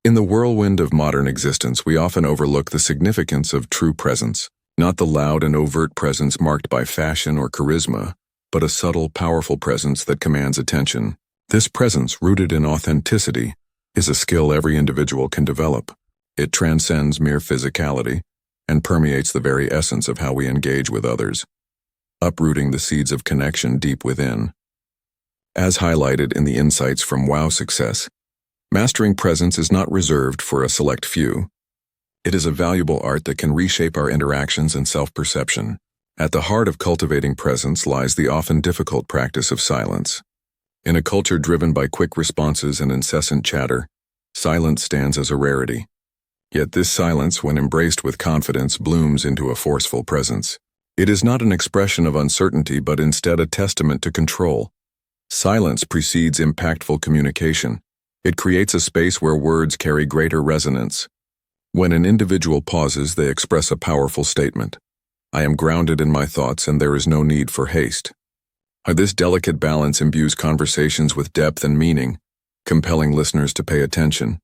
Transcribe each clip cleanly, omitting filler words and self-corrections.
In the whirlwind of modern existence, we often overlook the significance of true presence, not the loud and overt presence marked by fashion or charisma, but a subtle, powerful presence that commands attention. This presence, rooted in authenticity, is a skill every individual can develop. It transcends mere physicality and permeates the very essence of how we engage with others, uprooting the seeds of connection deep within. As highlighted in the insights from WOW Success, mastering presence is not reserved for a select few. It is a valuable art that can reshape our interactions and self-perception. At the heart of cultivating presence lies the often difficult practice of silence. In a culture driven by quick responses and incessant chatter, silence stands as a rarity. Yet this silence, when embraced with confidence, blooms into a forceful presence. It is not an expression of uncertainty, but instead a testament to control. Silence precedes impactful communication. It creates a space where words carry greater resonance. When an individual pauses, they express a powerful statement. I am grounded in my thoughts and there is no need for haste. This delicate balance imbues conversations with depth and meaning, compelling listeners to pay attention.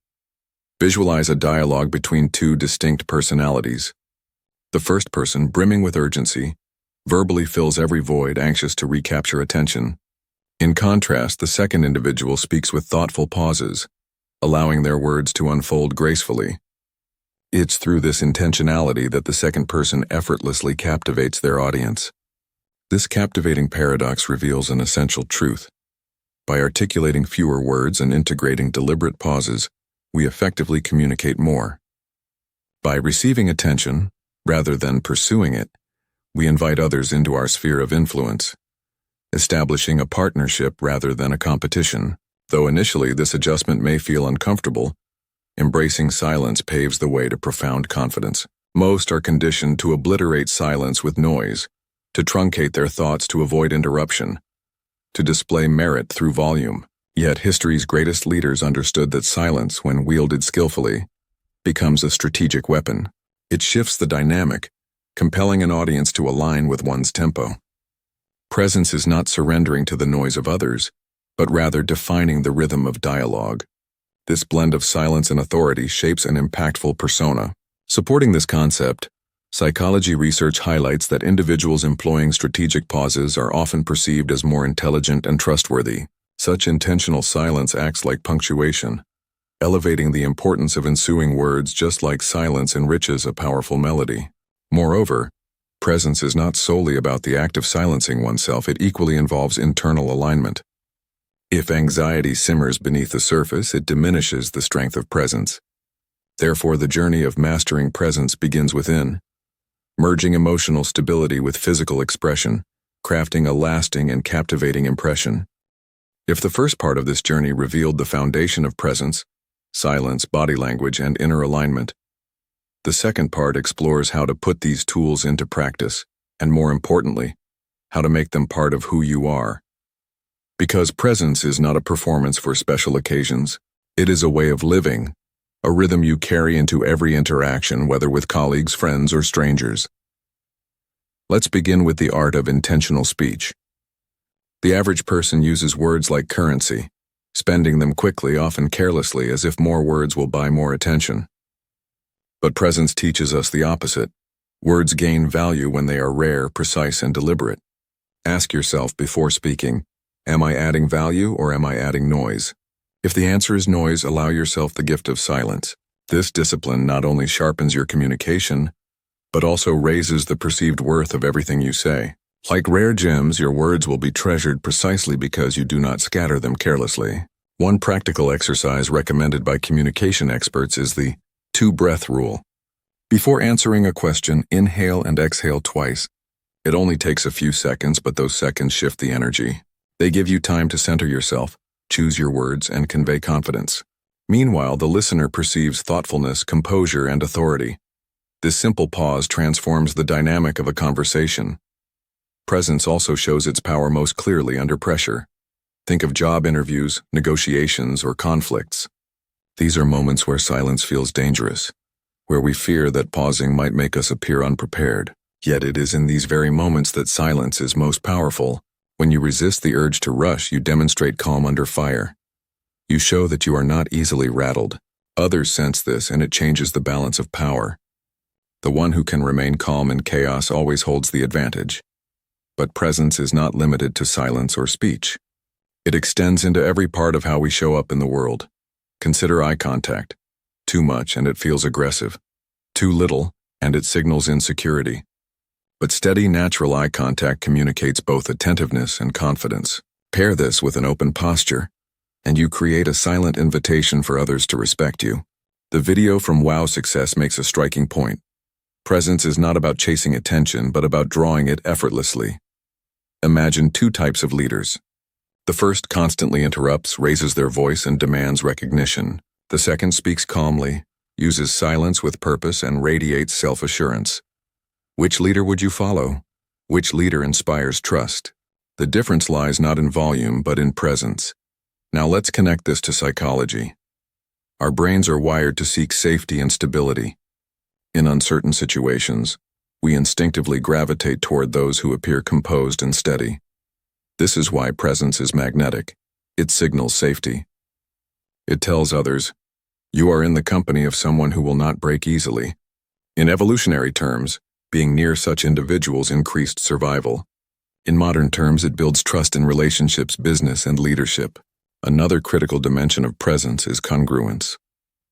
Visualize a dialogue between two distinct personalities. The first person, brimming with urgency, verbally fills every void, anxious to recapture attention. In contrast, the second individual speaks with thoughtful pauses, allowing their words to unfold gracefully. It's through this intentionality that the second person effortlessly captivates their audience. This captivating paradox reveals an essential truth. By articulating fewer words and integrating deliberate pauses, we effectively communicate more. By receiving attention, rather than pursuing it, we invite others into our sphere of influence, establishing a partnership rather than a competition. Though initially this adjustment may feel uncomfortable, embracing silence paves the way to profound confidence. Most are conditioned to obliterate silence with noise, to truncate their thoughts to avoid interruption, to display merit through volume. Yet history's greatest leaders understood that silence, when wielded skillfully, becomes a strategic weapon. It shifts the dynamic, compelling an audience to align with one's tempo. Presence is not surrendering to the noise of others, but rather defining the rhythm of dialogue. This blend of silence and authority shapes an impactful persona. Supporting this concept, psychology research highlights that individuals employing strategic pauses are often perceived as more intelligent and trustworthy. Such intentional silence acts like punctuation, elevating the importance of ensuing words just like silence enriches a powerful melody. Moreover, presence is not solely about the act of silencing oneself, it equally involves internal alignment. If anxiety simmers beneath the surface, it diminishes the strength of presence. Therefore, the journey of mastering presence begins within, merging emotional stability with physical expression, crafting a lasting and captivating impression. If the first part of this journey revealed the foundation of presence, silence, body language, and inner alignment, the second part explores how to put these tools into practice, and more importantly, how to make them part of who you are. Because presence is not a performance for special occasions, it is a way of living, a rhythm you carry into every interaction, whether with colleagues, friends, or strangers. Let's begin with the art of intentional speech. The average person uses words like currency, spending them quickly, often carelessly, as if more words will buy more attention. But presence teaches us the opposite. Words gain value when they are rare, precise, and deliberate. Ask yourself before speaking, am I adding value or am I adding noise? If the answer is noise, allow yourself the gift of silence. This discipline not only sharpens your communication, but also raises the perceived worth of everything you say. Like rare gems, your words will be treasured precisely because you do not scatter them carelessly. One practical exercise recommended by communication experts is the two-breath rule. Before answering a question, inhale and exhale twice. It only takes a few seconds, but those seconds shift the energy. They give you time to center yourself, choose your words, and convey confidence. Meanwhile, the listener perceives thoughtfulness, composure, and authority. This simple pause transforms the dynamic of a conversation. Presence also shows its power most clearly under pressure. Think of job interviews, negotiations, or conflicts. These are moments where silence feels dangerous, where we fear that pausing might make us appear unprepared. Yet it is in these very moments that silence is most powerful. When you resist the urge to rush, you demonstrate calm under fire. You show that you are not easily rattled. Others sense this, and it changes the balance of power. The one who can remain calm in chaos always holds the advantage. But presence is not limited to silence or speech. It extends into every part of how we show up in the world. Consider eye contact. Too much and it feels aggressive. Too little and it signals insecurity. But steady, natural eye contact communicates both attentiveness and confidence. Pair this with an open posture, and you create a silent invitation for others to respect you. The video from Wow Success makes a striking point. Presence is not about chasing attention, but about drawing it effortlessly. Imagine two types of leaders. The first constantly interrupts, raises their voice, and demands recognition. The second speaks calmly, uses silence with purpose, and radiates self-assurance. Which leader would you follow? Which leader inspires trust? The difference lies not in volume, but in presence. Now let's connect this to psychology. Our brains are wired to seek safety and stability. In uncertain situations, we instinctively gravitate toward those who appear composed and steady. This is why presence is magnetic. It signals safety. It tells others, you are in the company of someone who will not break easily. In evolutionary terms, being near such individuals increased survival. In modern terms, it builds trust in relationships, business, and leadership. Another critical dimension of presence is congruence,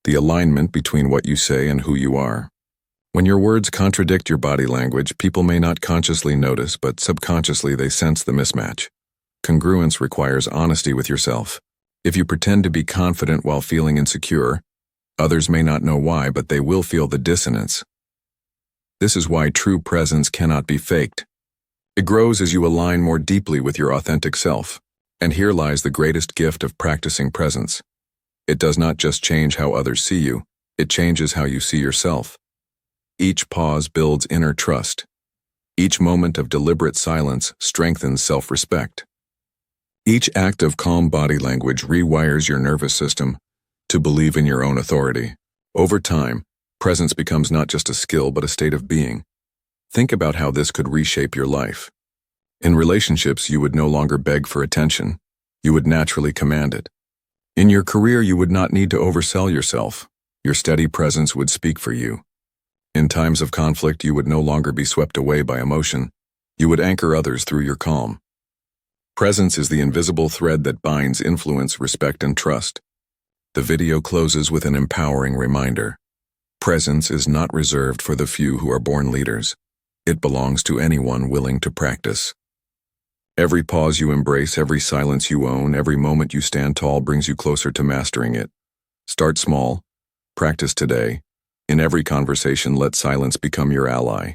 the alignment between what you say and who you are. When your words contradict your body language, people may not consciously notice, but subconsciously they sense the mismatch. Congruence requires honesty with yourself. If you pretend to be confident while feeling insecure, others may not know why, but they will feel the dissonance. This is why true presence cannot be faked. It grows as you align more deeply with your authentic self. And here lies the greatest gift of practicing presence. It does not just change how others see you, it changes how you see yourself. Each pause builds inner trust. Each moment of deliberate silence strengthens self-respect. Each act of calm body language rewires your nervous system to believe in your own authority. Over time, presence becomes not just a skill but a state of being. Think about how this could reshape your life. In relationships, you would no longer beg for attention. You would naturally command it. In your career, you would not need to oversell yourself. Your steady presence would speak for you. In times of conflict, you would no longer be swept away by emotion. You would anchor others through your calm. Presence is the invisible thread that binds influence, respect, and trust. The video closes with an empowering reminder. Presence is not reserved for the few who are born leaders. It belongs to anyone willing to practice. Every pause you embrace, every silence you own, every moment you stand tall brings you closer to mastering it. Start small. Practice today. In every conversation, let silence become your ally.